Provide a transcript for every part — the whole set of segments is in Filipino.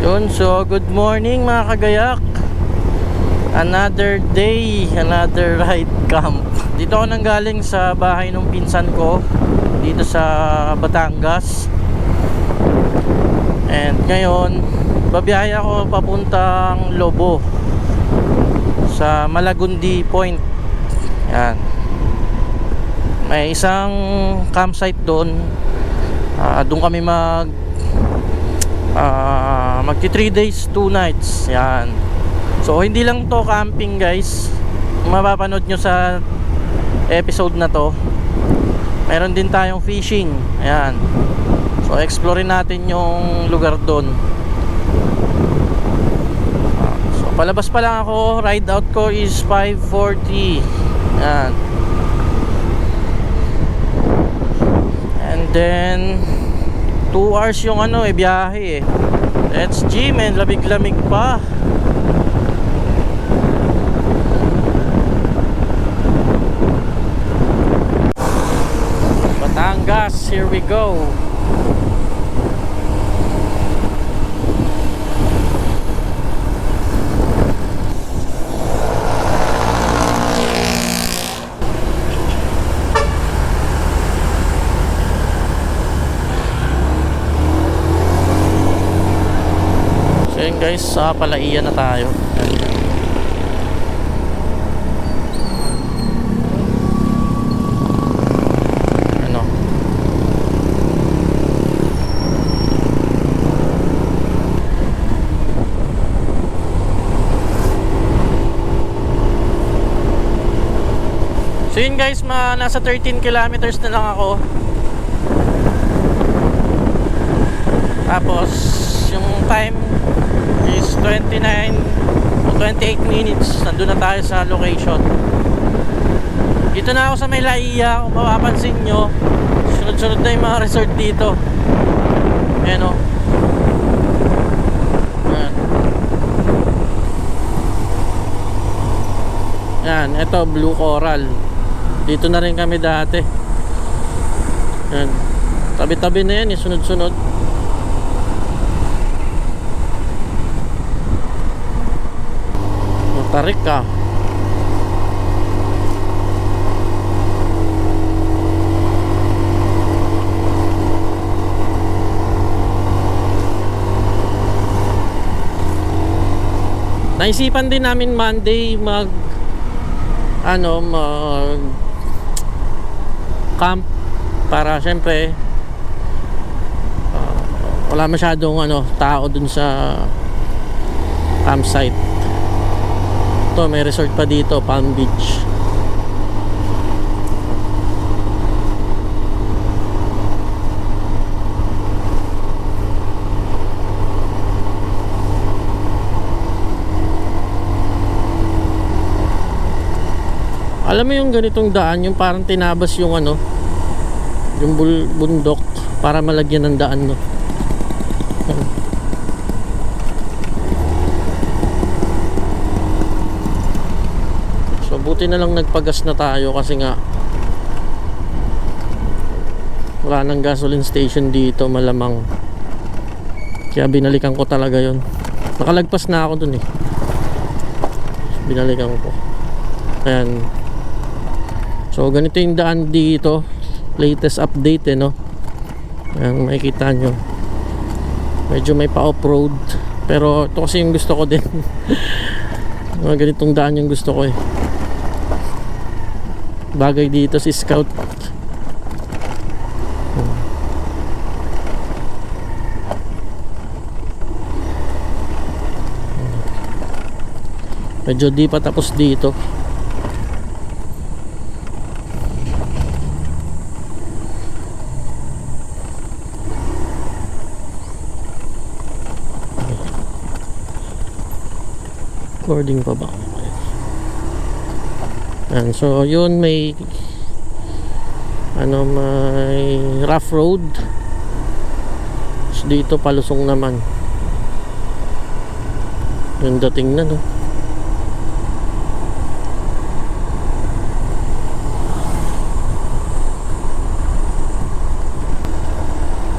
Yun, so good morning mga kagayak. Another day, another ride camp. Dito ako nanggaling sa bahay ng pinsan ko dito sa Batangas. And ngayon, babiyahe ako papuntang Lobo sa Malagundi Point. Yan. May isang campsite doon. Doon kami magti 3 days 2 nights. Yan. So hindi lang to camping guys, mapapanood nyo sa episode na to. Meron din tayong fishing. Ayan. So explorein natin yung lugar doon. So palabas pa lang ako. Ride out ko is 5:40. Ayan. And then 2 hours yung biyahe eh. Let's G man, lamig-lamig pa. Batangas, here we go. So yun guys, sa Palaian na tayo. So yun guys, nasa 13 kilometers na lang ako. Tapos yung time is 29 o 28 minutes. Nandun na tayo sa location. Dito na ako sa may Laia. Kung mapapansin nyo, sunod-sunod na yung mga resort dito. Ayan o. Ayan, ito Blue Coral. Dito na rin kami dati. Yan. Tabi-tabi na yan, sunod-sunod. Tarik ka. Naisipan din namin Monday mag camp para syempre wala masyadong tao dun sa campsite. Ito may resort pa dito, Palm Beach. Alam mo yung ganitong daan, yung parang tinabas yung yung bundok para malagyan ng daan, no? So buti na lang nagpagas na tayo kasi nga wala nang gasoline station dito malamang. Kaya binalikan ko talaga yon. Nakalagpas na ako dun eh. Binalikan ko. Ayan. So ganito yung daan dito. Latest update no. Ayan, makikita nyo. Medyo may pa-off-road. Pero ito kasi yung gusto ko din. Mga ganitong daan yung gusto ko eh. Bagay dito si Scout. Medyo di pa tapos dito. Recording pa ba? And so yun may may rough road. So dito palusong naman. Yung dating na no.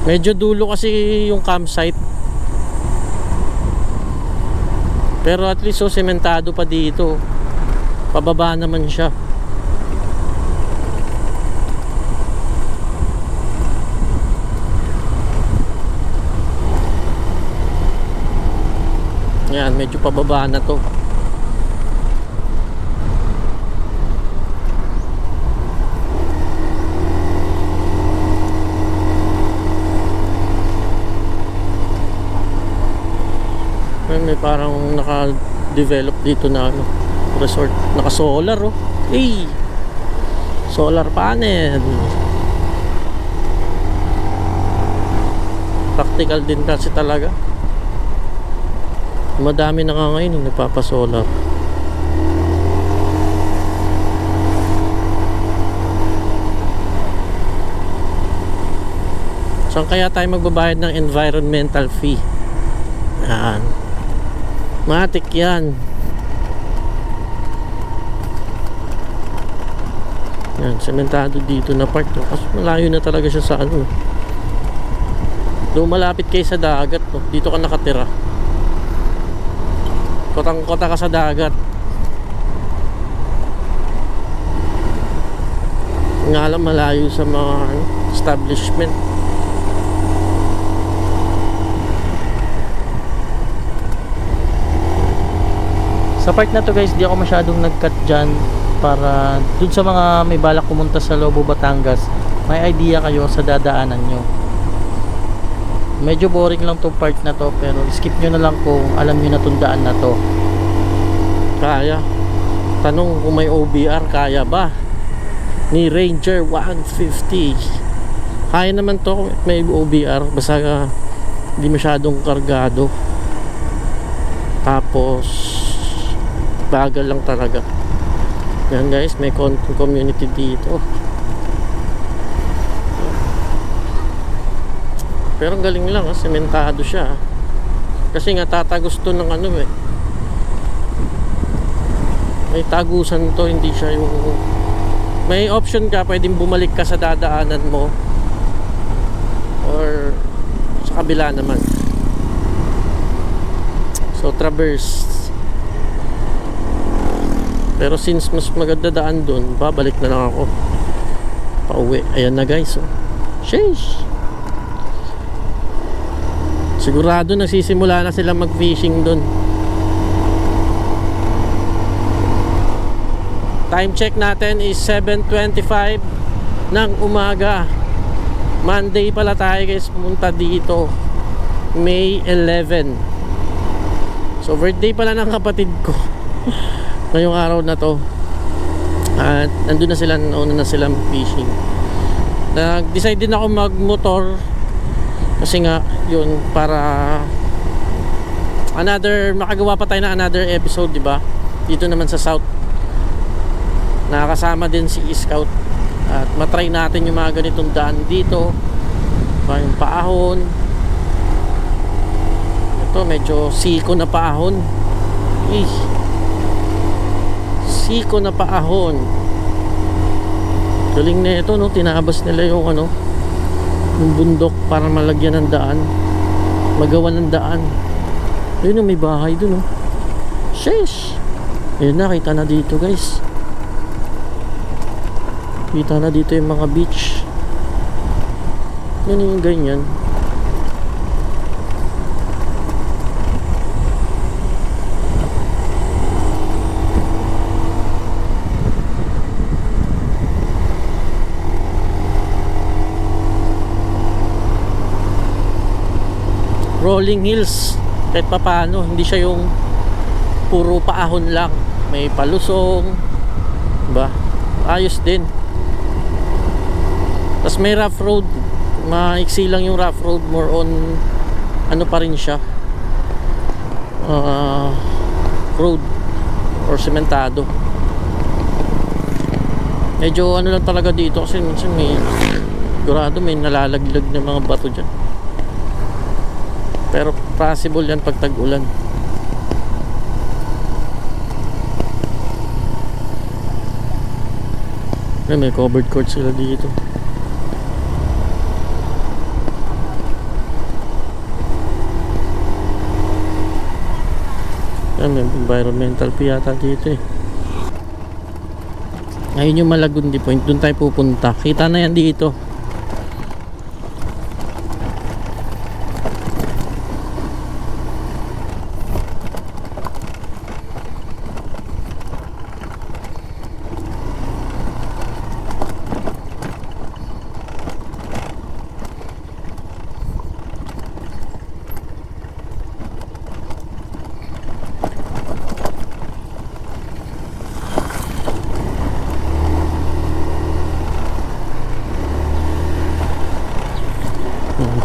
Medyo dulo kasi yung campsite. Pero at least sementado pa dito. Pababa naman siya. Yan, medyo pababa na to. May parang naka-develop dito na ano, resort, naka-solar oh. Hey! Solar panel. Practical din kasi talaga. Madami na nga ngayon yung nagpapasolar. Saan kaya tayo magbabayad ng environmental fee? Yan. Matik yan. Yan, sementado dito na part. Kasi malayo na talaga siya sa ano. Doon malapit kayo sa dagat. No? Dito ka nakatira. Kotang-kota ka sa dagat. Nga lang malayo sa mga establishment. Sa part na to guys, di ako masyadong nag-cut dyan para dun sa mga may balak pumunta sa Lobo, Batangas, may idea kayo sa dadaanan nyo. Medyo boring lang to part na to, pero skip nyo na lang kung alam nyo na tong daan na to. Kaya. Tanong kung may OBR, kaya ba? Ni Ranger 150. Kaya naman to kung may OBR, basta hindi masyadong kargado. Tapos bagal lang talaga. Yan guys, may community dito. Pero ang galing lang, sementado siya. Kasi nga tatagos to ng ano eh. May tagusan to, hindi siya yung... May option ka, pwedeng bumalik ka sa dadaanan mo. Or sa kabila naman. So traverse. Pero since mas maganda daan dun, babalik na lang ako pauwi. Ayan na guys oh. Sheesh. Sigurado nagsisimula na sila mag fishing dun. Time check natin is 7:25 ng umaga. Monday pala tayo guys pumunta dito, May 11. So birthday pala ng kapatid ko ngayong araw na to. At nandun na sila, nauna na sila fishing. Nag-decide din ako mag-motor kasi nga yun, para makagawa pa tayo na another episode, di ba? Dito naman sa South nakakasama din si Scout at matry natin yung mga ganitong daan dito, yung paahon. Ito medyo siko na paahon. Siko na paahon. Galing na ito no, tinabas nila yung ano, yung bundok para malagyan ng daan, magawa ng daan. Ayun may bahay dun oh. Sheesh. Ayun na, kita na dito guys. Kita na dito yung mga beach. Yan yung ganyan. Rolling hills kahit papaano, hindi siya yung puro paahon lang, may palusong, diba? Ayos din. Tapos may rough road, maiksi lang yung rough road, more on ano pa rin siya, road or sementado. Medyo ano lang talaga dito kasi minsan sigurado may nalalaglag na mga bato dyan. Pero possible yan pag tag-ulan. May covered court sila dito. May environmental fee yata dito eh. Ngayon yung Malagundi Point, doon tayo pupunta. Kita na yan dito.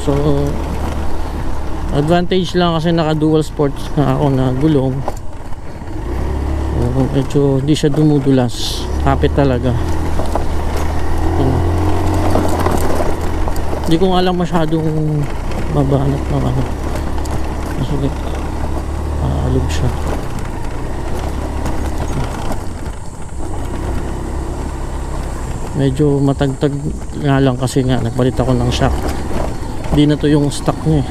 So advantage lang kasi naka dual sports na ako na gulong, so medyo hindi siya dumudulas, kapit talaga. Hindi ko nga lang masyadong mabanat ng ano kasi alog siya. Medyo matagtag nga lang kasi nga nagpalit ako ng shock. Hindi na to yung stock niya eh.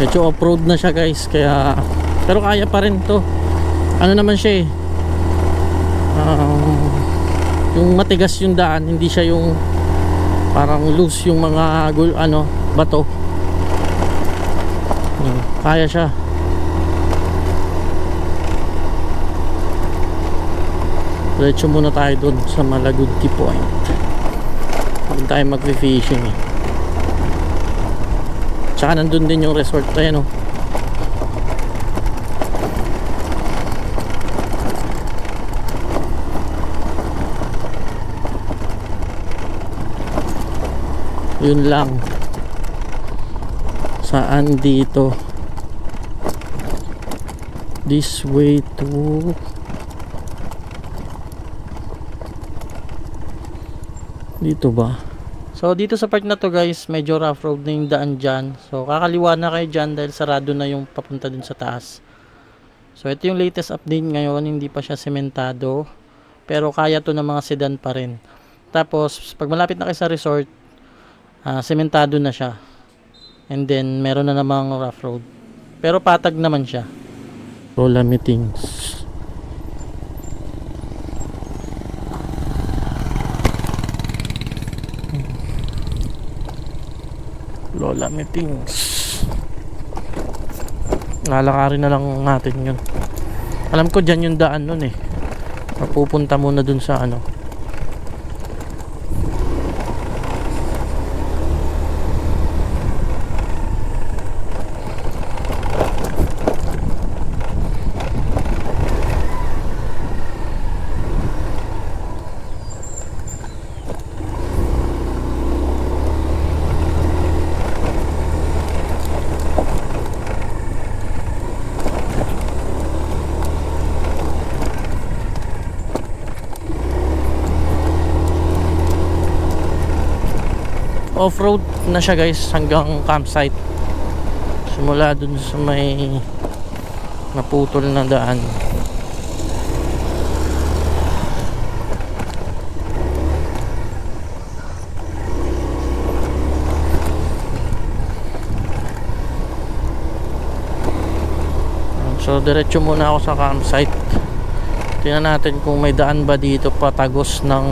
Medyo off-road na siya guys, kaya pero kaya pa rin to. Ano naman siya eh, yung matigas yung daan, hindi siya yung parang loose yung mga bato. Kaya siya. Diretso muna tayo dun sa Malagundi Point. Doon tayo mag-fishing eh. Tsaka nandun din yung resort tayo, no? Yun lang. Saan dito? This way to dito ba? So dito sa part na to guys, medyo rough road na yung daan dyan. So kakaliwa na kayo dyan dahil sarado na yung papunta dun sa taas. So ito yung latest update ngayon, hindi pa siya sementado, pero kaya to ng mga sedan pa rin. Tapos pag malapit na kayo sa resort, sementado na siya. And then meron na namang rough road, pero patag naman siya. Lola Meetings. Lola Meetings. Lalakarin na lang natin yun. Alam ko dyan yung daan nun eh. Mapupunta muna dun sa ano. Off-road na siya guys hanggang campsite. Simula dun sa may naputol na daan. So diretso muna ako sa campsite. Tingnan natin kung may daan ba dito patagos ng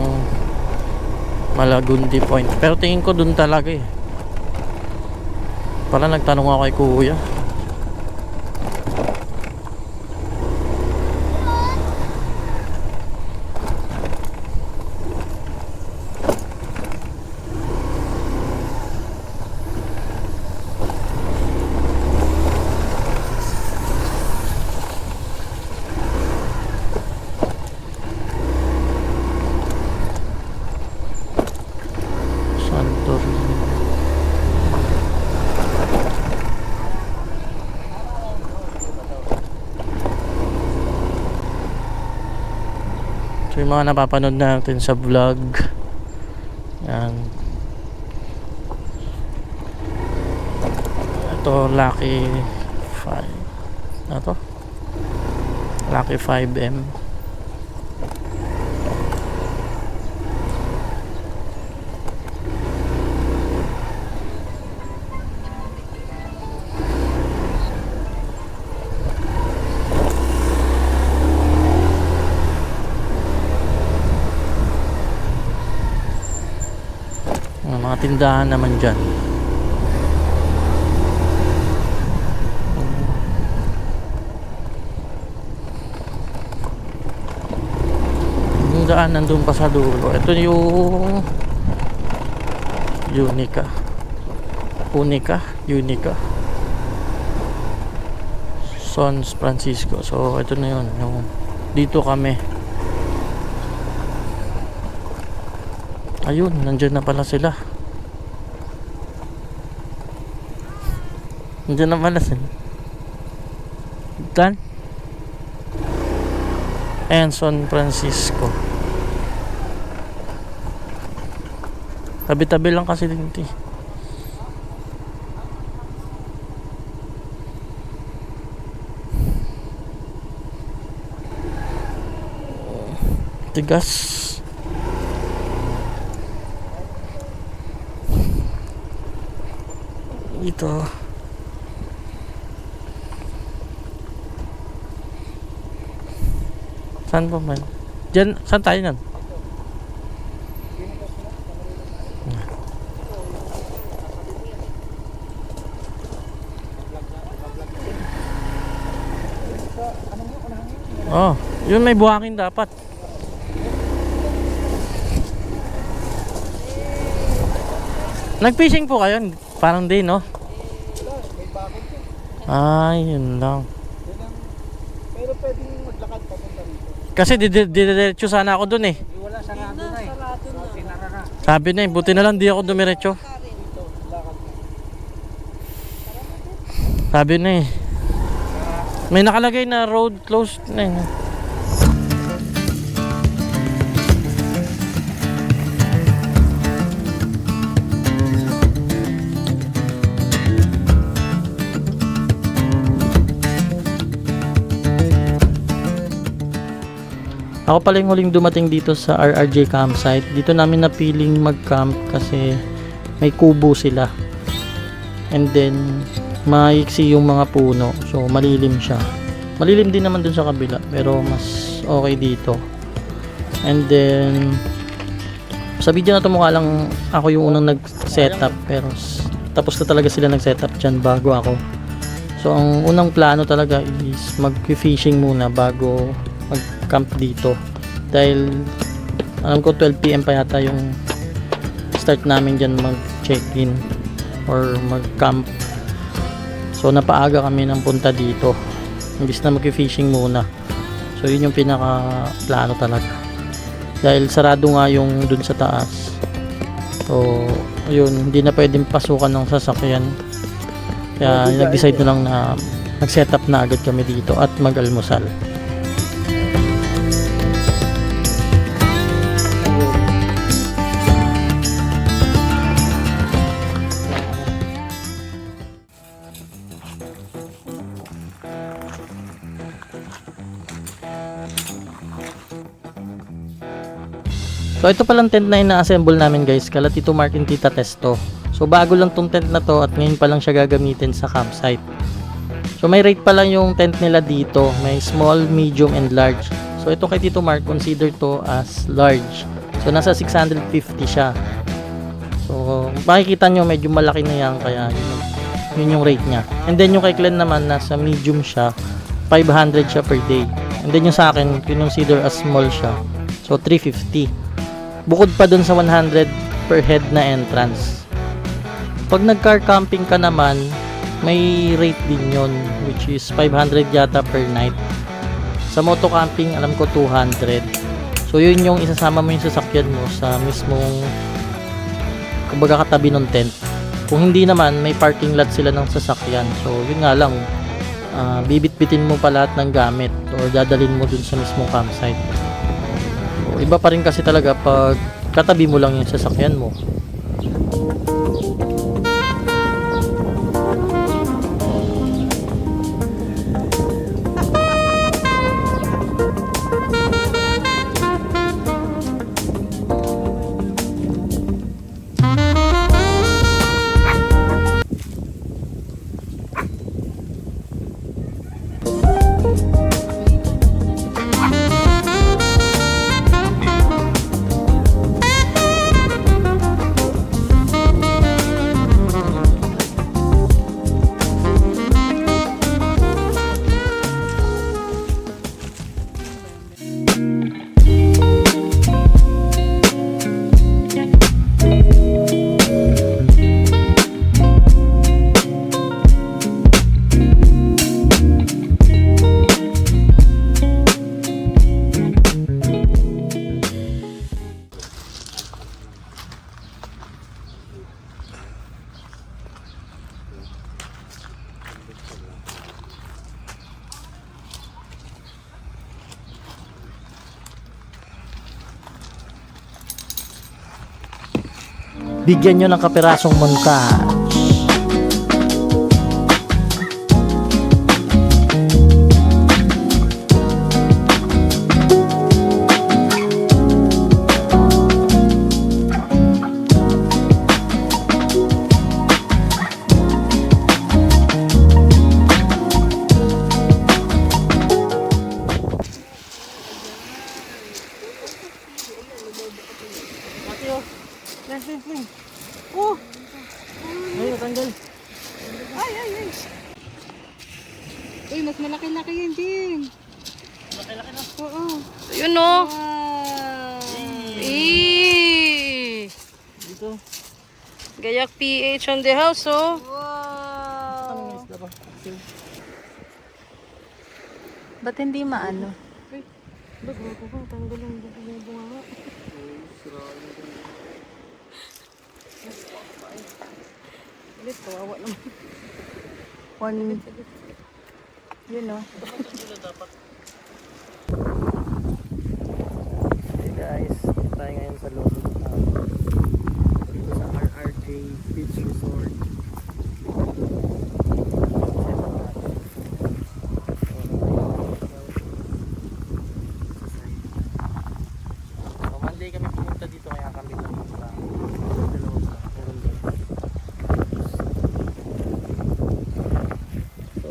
Malagundi Point. Pero tingin ko dun talaga eh. Pala nagtanong ako kay kuya. So yung mga napapanood natin sa vlog, yan, ito Lucky 5, ano to? Lucky 5M. Mga tindahan naman dyan. Yung daan nandun pa sa dulo. Ito yung Unica. San Francisco. So ito na yun. Yung dito kami. Ayun, nandyan na pala sila. Nandyan na pala sila. Dan? And San Francisco. Tabi-tabi lang kasi din ito. Tigas. Ito. Saan pa man? Diyan, saan tayo nan? Oh, yun may buhangin dapat. Nag-fishing po kayo? Parang din, no? Ay, yun lang. Pero pwedeng maglakad papunta rito. Kasi diretso sana ako dun eh. Wala sarado na eh. Sinara na. Sabi na eh, buti na lang di ako dumiretso. Sabi na eh. May nakalagay na road closed na eh. Ako pala yung huling dumating dito sa RRJ campsite. Dito namin napiling mag-camp kasi may kubo sila. And then maiksi yung mga puno. So malilim siya. Malilim din naman dun sa kabila pero mas okay dito. And then sa video na to mukha lang ako yung unang nag-setup pero tapos na talaga sila nag-setup dyan bago ako. So ang unang plano talaga is mag-fishing muna bago mag-camp dito dahil alam ko 12 PM pa yata yung start namin dyan mag-check-in or mag-camp. So napaaga kami ng punta dito imbis na mag-fishing muna. So yun yung pinaka plano talaga dahil sarado nga yung dun sa taas. So yun, hindi na pwedeng pasukan ng sasakyan kaya nag-decide na lang na mag-setup na agad kami dito at mag-almusal. So ito palang tent na ina-assemble namin guys, kala Tito Mark and Tita Testo. So bago lang tong tent na to at ngayon pa lang siya gagamitin sa campsite. So may rate pa lang yung tent nila dito, may small, medium, and large. So ito kay Tito Mark, consider to as large. So nasa 650 siya. So makikita nyo medyo malaki na yan, kaya yun yung rate niya. And then yung kay Glenn naman, nasa medium siya, 500 siya per day. And then yung sa akin, consider as small siya. So 350. Bukod pa dun sa 100 per head na entrance. Pag nag-car camping ka naman, may rate din yun, which is 500 yata per night. Sa moto camping, alam ko 200. So yun yung isasama mo yung sasakyan mo sa mismong kumbaga katabi ng tent. Kung hindi naman, may parking lot sila ng sasakyan. So yun nga lang, bibit-bitin mo pa lahat ng gamit or dadalhin mo dun sa mismong campsite. Iba pa rin kasi talaga pag katabi mo lang yung sasakyan mo. Bigyan nyo ng kapirasong montage. Oh! Ay, tanggal. Ay, ay, ay! Uy, mas malaki-laki yan din. Malaki-laki na. Oo. Yun o. Wow! Dito. Gayak PH on the house, oh. Wow! Isda pa. Ba't hindi maano? Ba't ko kung tanggal ang bunga? Ulit, kawawa naman. One. Yun, oh. Hey guys, tayo ngayon sa loob ng dito sa RRJ Beach Resort. So Monday kami pumunta dito kaya kami lang sa loob. So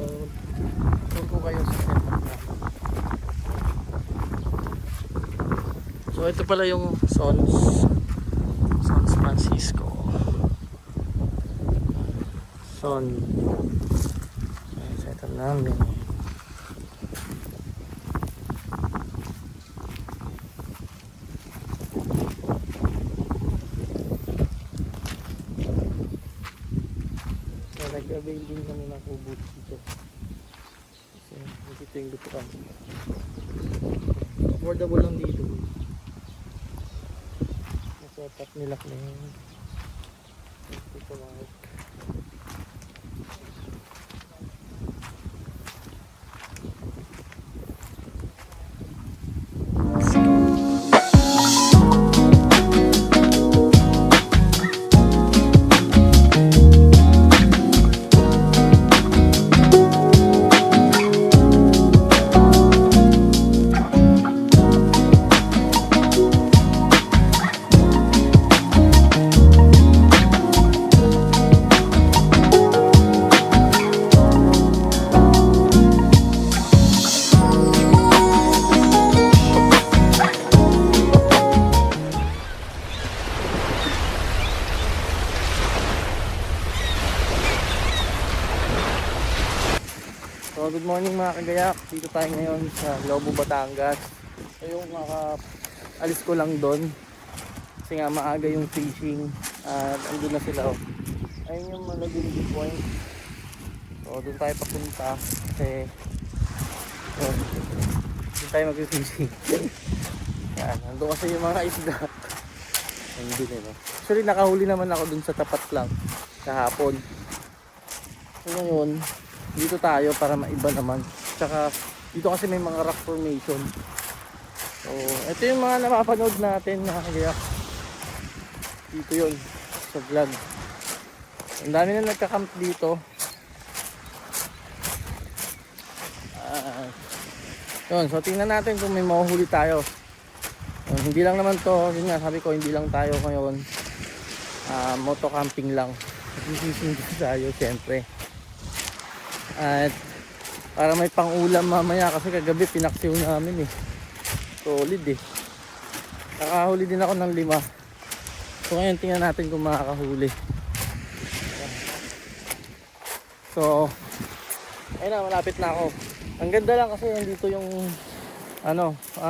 tour ko kayo sa setup na. So ito pala yung San Francisco. Son. Ayan, setup namin. So nag-avail din kami ng kubo dito. Kasi dito yung lutuan. Affordable lang dito. Setup nila na ito lang. So good morning mga kagayak, dito tayo ngayon sa Lobo, Batangas. So yung alis ko lang doon kasi nga maaga yung fishing at andun na sila. Ayun yung Malagimbi Point. So doon tayo papunta kasi doon tayo mag-fishing. Yan, nandun kasi yung mga isda. Andun eh. Actually nakahuli naman ako doon sa tapat lang kahapon. So ngayon dito tayo para maiba naman. Tsaka dito kasi may mga rock formation. So, ito yung mga napapanood natin na kaya dito yun sa vlog. Ang dami na nagka-camp dito. Yun, so tingnan natin kung may mahuhuli tayo. Hindi lang naman to, yun nga sabi ko, hindi lang tayo ngayon. Moto camping lang. Nagsisising tayo syempre. At para may pang-ulam mamaya kasi kagabi pinaksiw namin eh. Solid eh. Nakahuli din ako ng 5. So ngayon tingnan natin kung makakahuli. So ayun na, malapit na ako. Ang ganda lang kasi nandito yung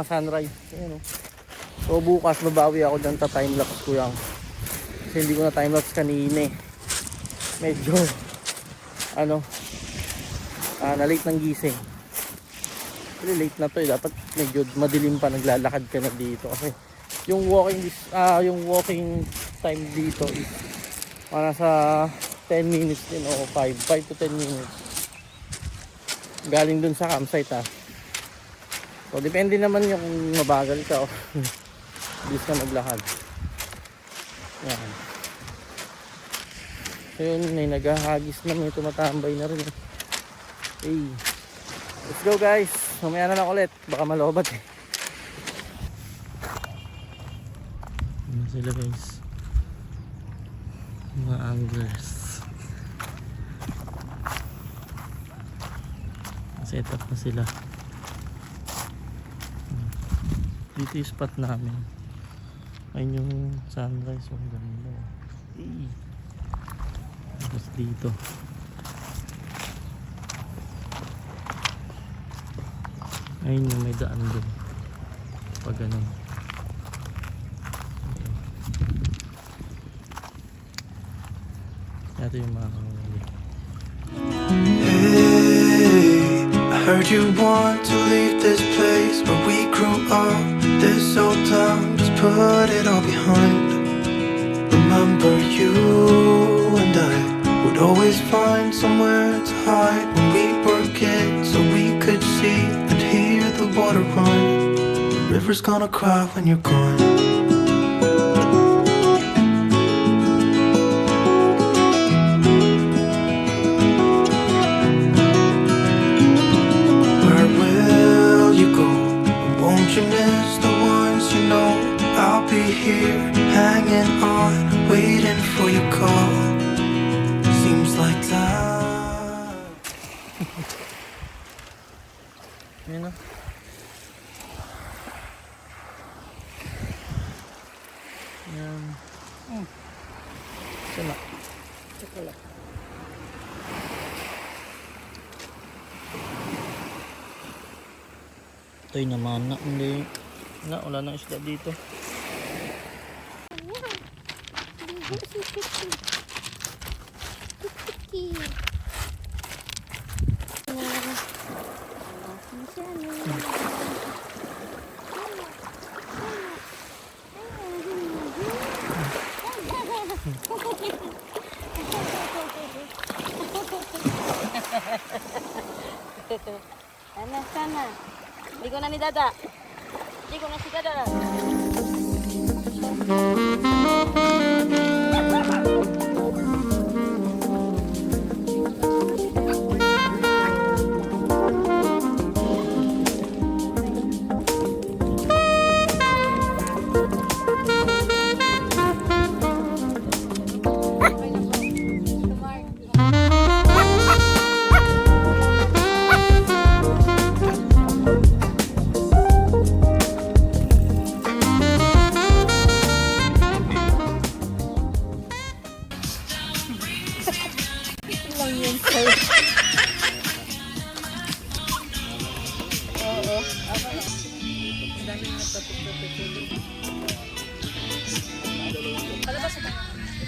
sunrise. Ayun, so bukas babawi ako dyan sa timelapse ko yan. Kasi hindi ko na timelapse kanina eh. Medyo na late ng gising. Really late na to eh. Dapat medyo madilim pa naglalakad ka na dito kasi yung walking time dito is nasa 10 minutes din o 5 to 10 minutes galing dun sa campsite so depende naman yung kung mabagal ka o bilis ka maglakad. Yan. So yun, may naghahagis na, may tumatambay na rin. Hey, let's go guys. Mamaya na lang ulit, baka malobat eh. Ano sila guys, mga anglers. Set up na sila. Dito yung spot namin. Ayun yung sunrise, ang ganda. Tapos dito ayun yung may daan doon pag ganun. Ito yung mga kamuli. I heard you want to leave this place where we grew up. This old town, just put it all behind. Remember you and I would always find somewhere to hide when we were kids, so we could see and hear the water run. The river's gonna cry when you're gone. Won't you miss the ones you know? I'll be here, hanging on, waiting for your call. Seems like time. Yun na. Yan. Sana. Chocolate. Ito'y naman na, hindi na, wala nang isda dito. Sana. Ligo na ni Dada. Ligo na si Dada.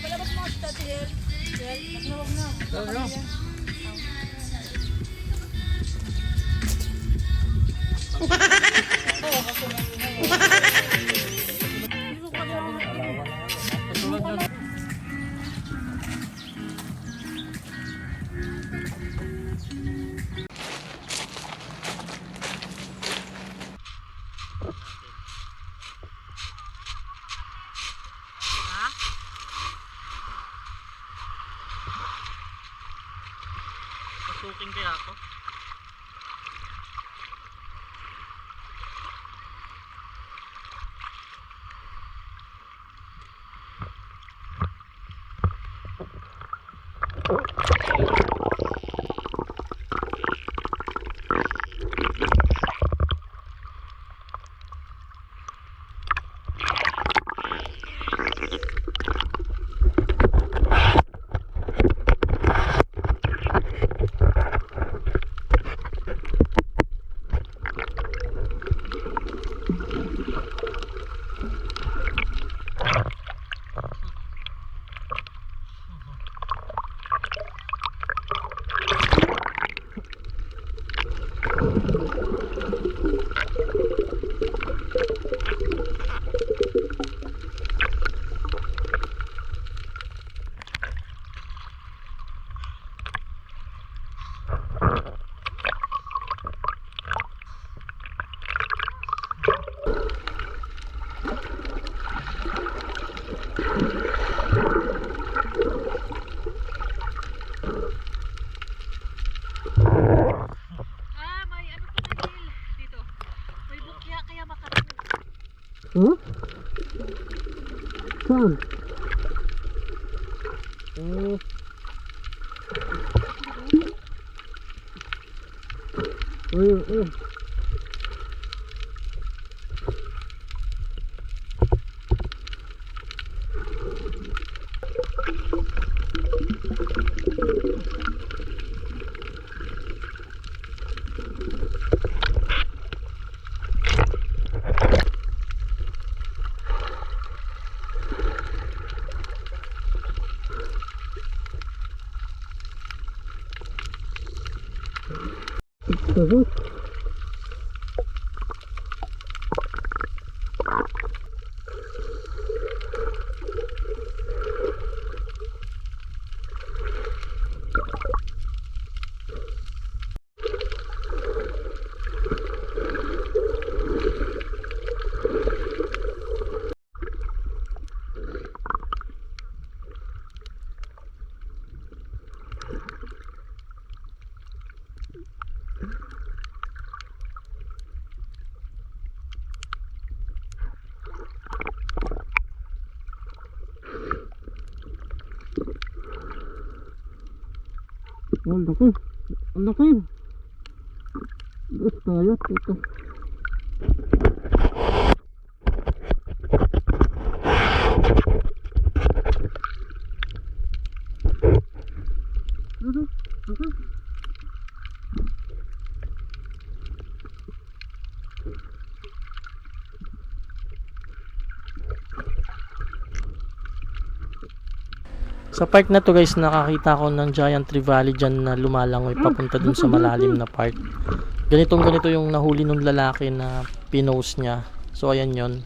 Palabas mo sa Jel. Jel, wag na. Nakarating kaya ako? May ano pa na Jill dito. May bukya kaya makarating. Huh? Saan? Ayun. Ang laki. Ang laki. Gusto tayo ito. Sa park na to guys, nakakita ko ng giant trevally dyan na lumalangoy papunta dun sa malalim na part. Ganito yung nahuli nung lalaki na pinost niya. So ayan yon.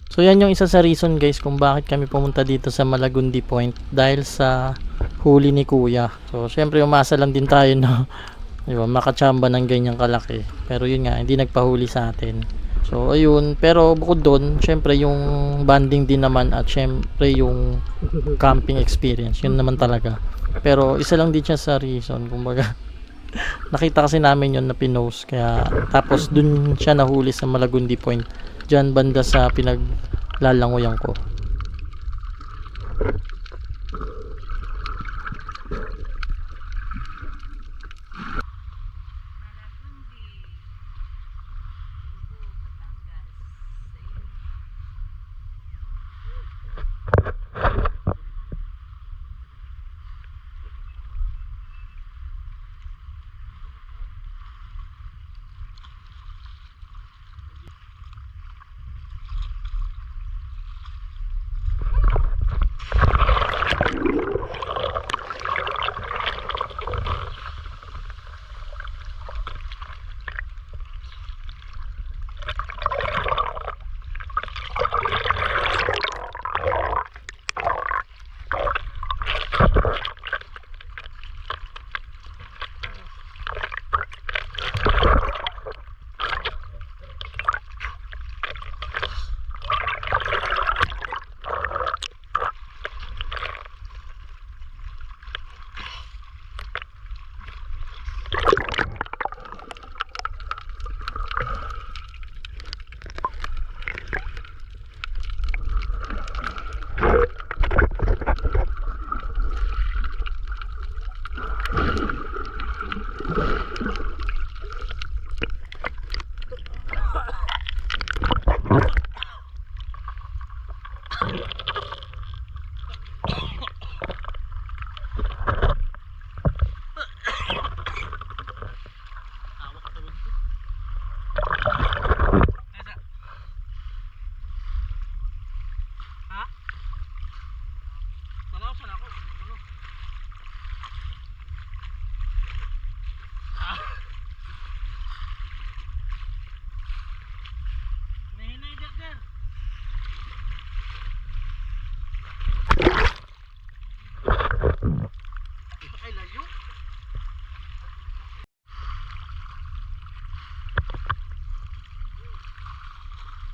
So yan yung isa sa reason guys kung bakit kami pumunta dito sa Malagundi Point, dahil sa huli ni Kuya. So syempre umasa lang din tayo na diba, makachamba ng ganyang kalaki. Pero yun nga, hindi nagpahuli sa atin. So ayun, pero bukod doon, syempre yung bonding din naman at syempre yung camping experience, yun naman talaga. Pero isa lang din siya sa reason, kumbaga nakita kasi namin yun na pinost, kaya tapos dun siya nahuli sa Malagundi Point, dyan banda sa pinaglalangoyan ko.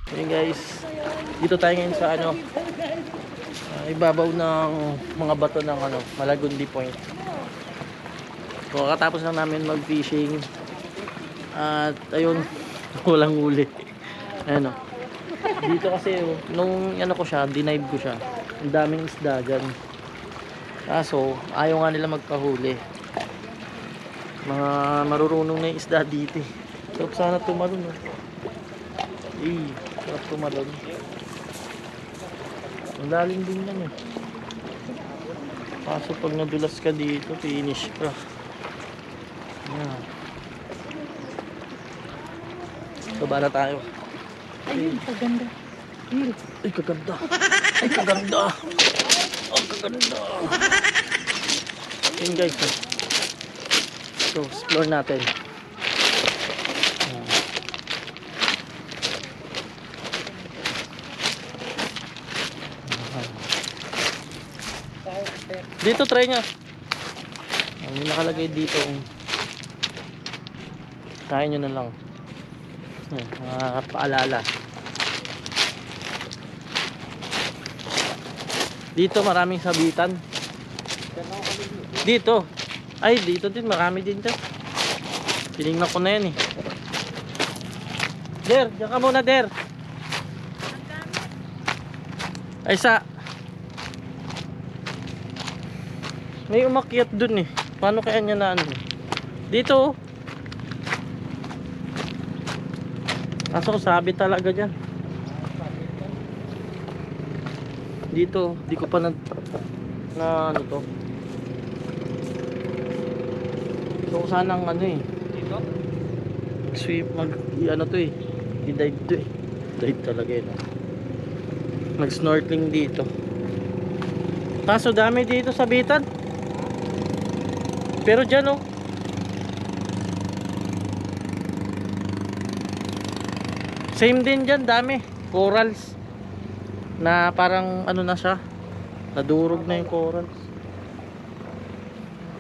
Okay guys, dito tayo ngayon sa ano, ibabaw ng mga bato ng ano, Malagundi Point. So kakatapos lang namin mag-fishing at ayun, walang huli. Ayan o. Dito kasi nung ano ko siya, dinive ko siya. Ang daming isda dyan. Kaso ayaw nga nila magpahuli. Mga marurunong na yung isda dito. So sana tumalon o. Sarap tumalon. Ang lalim din yan eh. Kaso pag nadulas ka dito, finish ka. Yan. So bala tayo. Ayun, kaganda. Ay kaganda. Ay kaganda. Ang kaganda. Yun guys. So explore natin. Dito try nyo. May nakalagay dito. Try nyo na lang. Mga paalala. Dito maraming sabitan. Dito. Ay dito din marami din dyan. Tinignan ko na yan eh. Der, diyan ka muna Der. Ay sa may umakyat dun eh. Paano kaya niya na ano? Dito. Kaso sabi talaga dyan. Dito. Di ko pa na ano to. So sanang ano eh. Dito? Sweep ano to eh. I-dive to eh. Dive talaga eh. Mag-snorkeling dito. Kaso dami dito sabitan. Pero dyan oh. Same din dyan, dami. Corals. Na parang ano na siya. Nadurog na yung corals.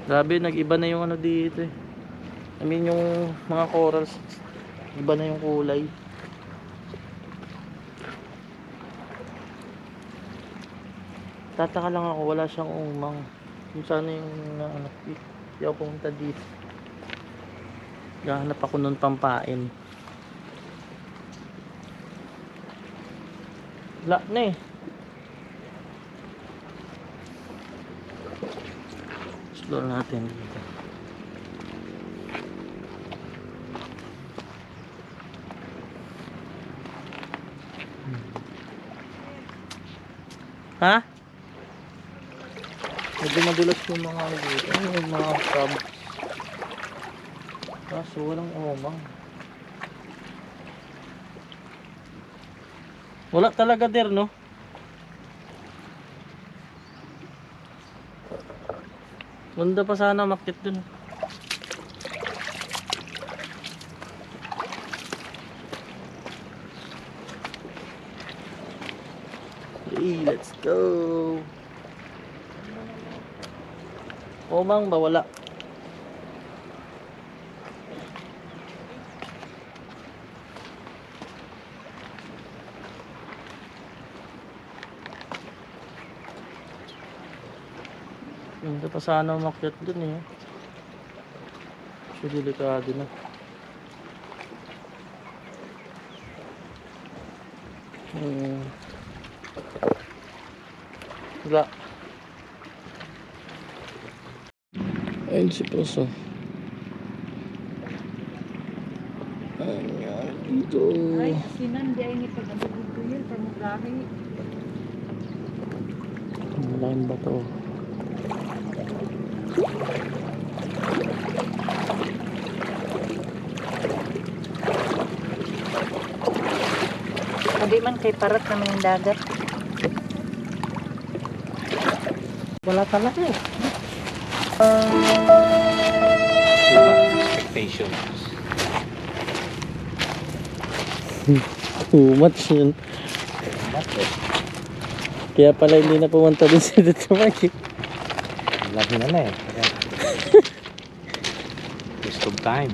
Grabe, nag-iba na yung ano dito eh. I mean yung mga corals. Iba na yung kulay. Tataka lang ako, wala siyang umang. Kung sana yung ano, hindi ako pumunta dito. Gahanap ako nun pampain. Wala na eh. Explore natin dito. Ha? Medyo madulas yung mga dito. Ano yung mga crab? Kaso walang umang. Wala talaga Der, no? Ganda pa sana makit dun. Hey, let's go. Umang ba wala? Hindi pa sana umakyat dun eh. So delikado na. Wala. Ayun si Puso. Ayan dito. Ay, asinan, di ay ipag-abog yun, pamugahi. Malaking bato. Sabi man kay parat naman yung dagat. Wala talaga eh. Expectations. Too much yun. Kaya pala hindi na pumunta din si Dito Mike. Labi na eh. Waste of time.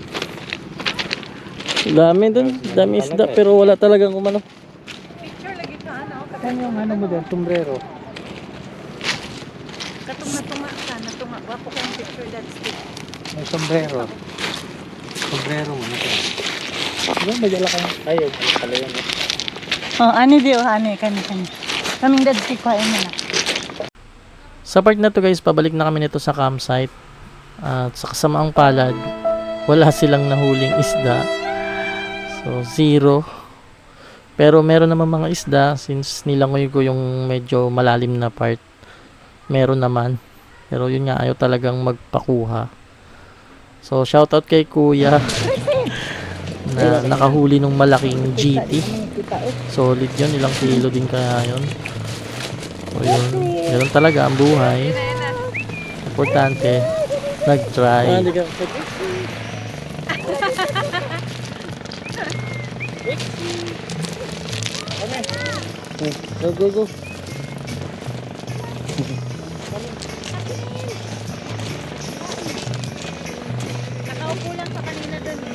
Dami dun. Dami isda pero wala talagang umano. Yan yung ano mo din, sombrero. Katunga-tunga ka, natunga. Wapo kayong picture that stick. May sombrero. Sombrero mo nito. Diba madala kayo? Ayaw, pala yan. Oh, ani di oh, ani kani. Kaming that stick ko mo na. Sa part na to guys, pabalik na kami nito sa campsite. At sa kasamaang palad, wala silang nahuling isda. So, 0. Pero meron naman mga isda, since nilangoy ko yung medyo malalim na part. Meron naman. Pero yun nga, ayaw talagang magpakuha. So, shoutout kay Kuya na nakahuli nung malaking GT. Solid yun, ilang kilo din kaya yun. So, yun. Meron talaga ang buhay. Importante, nag-try. Go, go, go. Nakaupo lang sa kanina doon eh.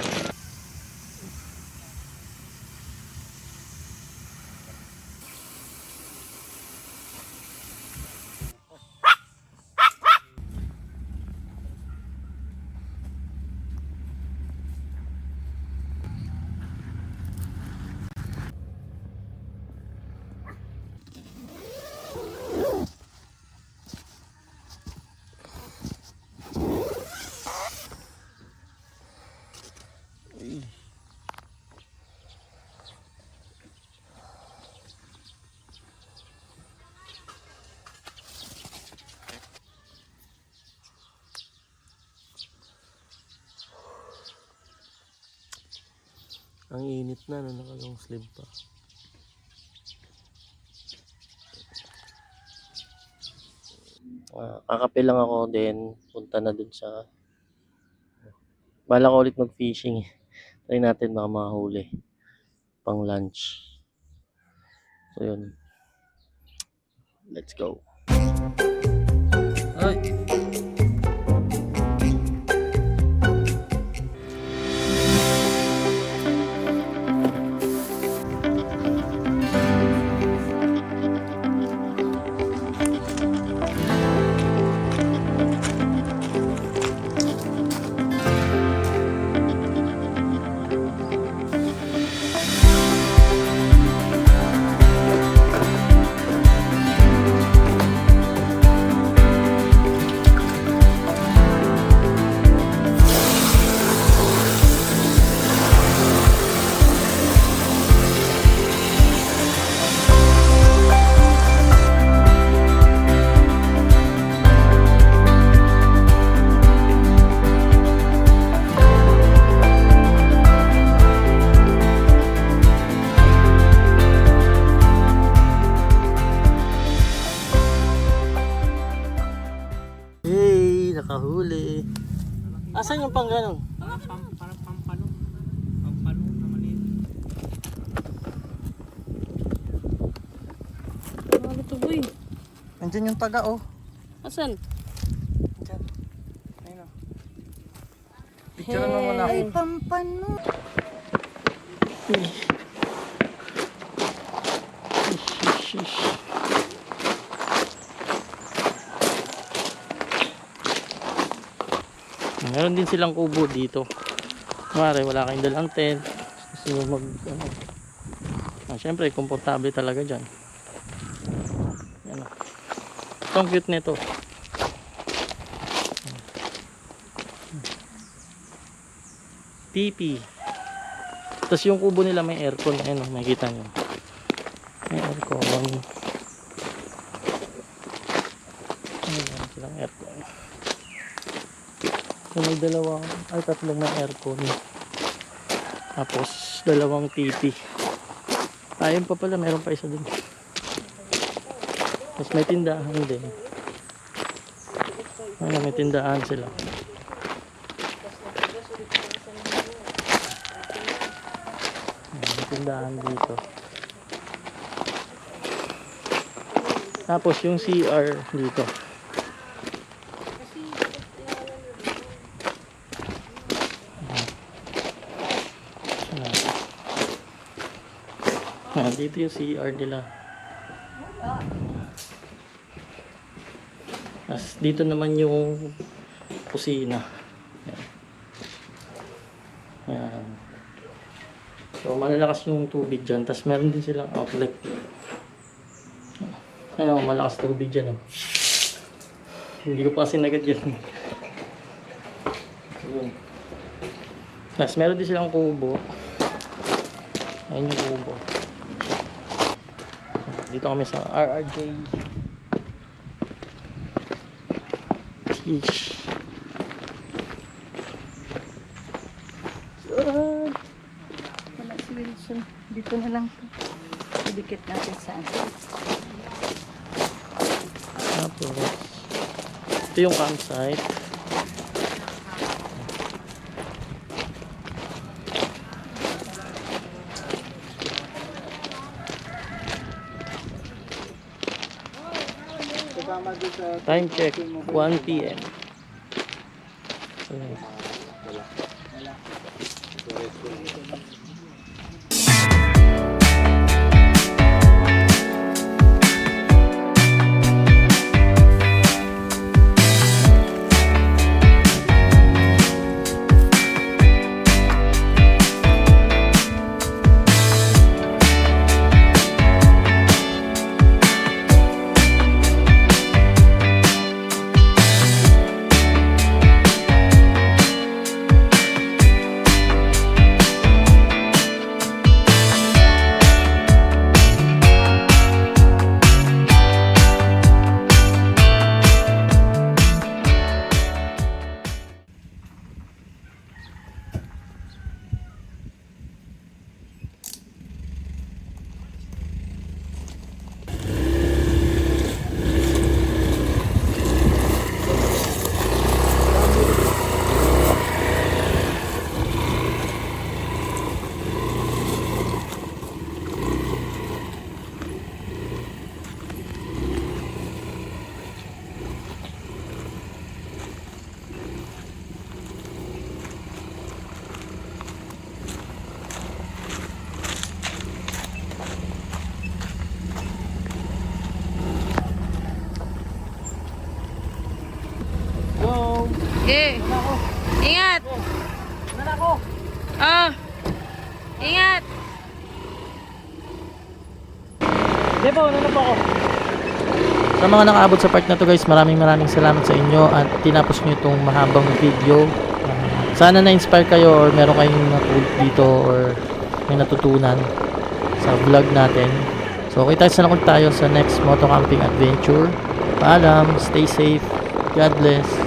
Ang init na, no, naka-long sleeve pa. Kakape lang ako din, punta na dun sa bala ko ulit mag-fishing. Try natin baka mahuli pang lunch. So yun. Let's go. Ay. Hey, nakahuli. Asan yung pang ganun? Parang pampano. Pampano na maliit. Ano to boy? Nandiyan yung taga oh. Asan? Nandiyan. Ayun oh. Picture mo muna ako. Ay, pampano. Meron din silang kubo dito. Kumari, wala kayong dalang tent. Gusto nyo mag, syempre, komportable talaga dyan. Yan o. Ito ang cute nito. TV. Tapos yung kubo nila may aircon. Ayun o, makikita nyo. May aircon. Ayun silang aircon. So, may dalawang, ay tatlong may aircon. Tapos, dalawang TV. Ayun pa pala, meron pa isa dun. Tapos may tindahan din. Ayun, may tindahan sila. May tindahan dito. Tapos yung CR dito. Dito yung CR nila. Tapos dito naman yung kusina. Ayan. So malalakas yung tubig dyan. Tapos meron din silang outlet. Ayun, malakas tubig dyan. Oh. Hindi ko pa kasi nagad yan. Ayun. Tapos meron din silang kubo. Ayun yung kubo. Dito kami sa RRJ. Sheesh. Wala si Wilson. Dito na lang to. Idikit natin sa Tapos, ito yung campsite. Kasama din sa Time check, 1 p.m. Ayan. Okay. Ingat. Ah. Ingat. Debo, ano po ako? Sa mga nakaabot sa part na to guys, maraming salamat sa inyo at tinapos nyo itong mahabang video. Sana na-inspire kayo or meron kayong natulog dito or may natutunan sa vlog natin. So kita na lang tayo sa next moto camping adventure. Paalam, stay safe, God bless.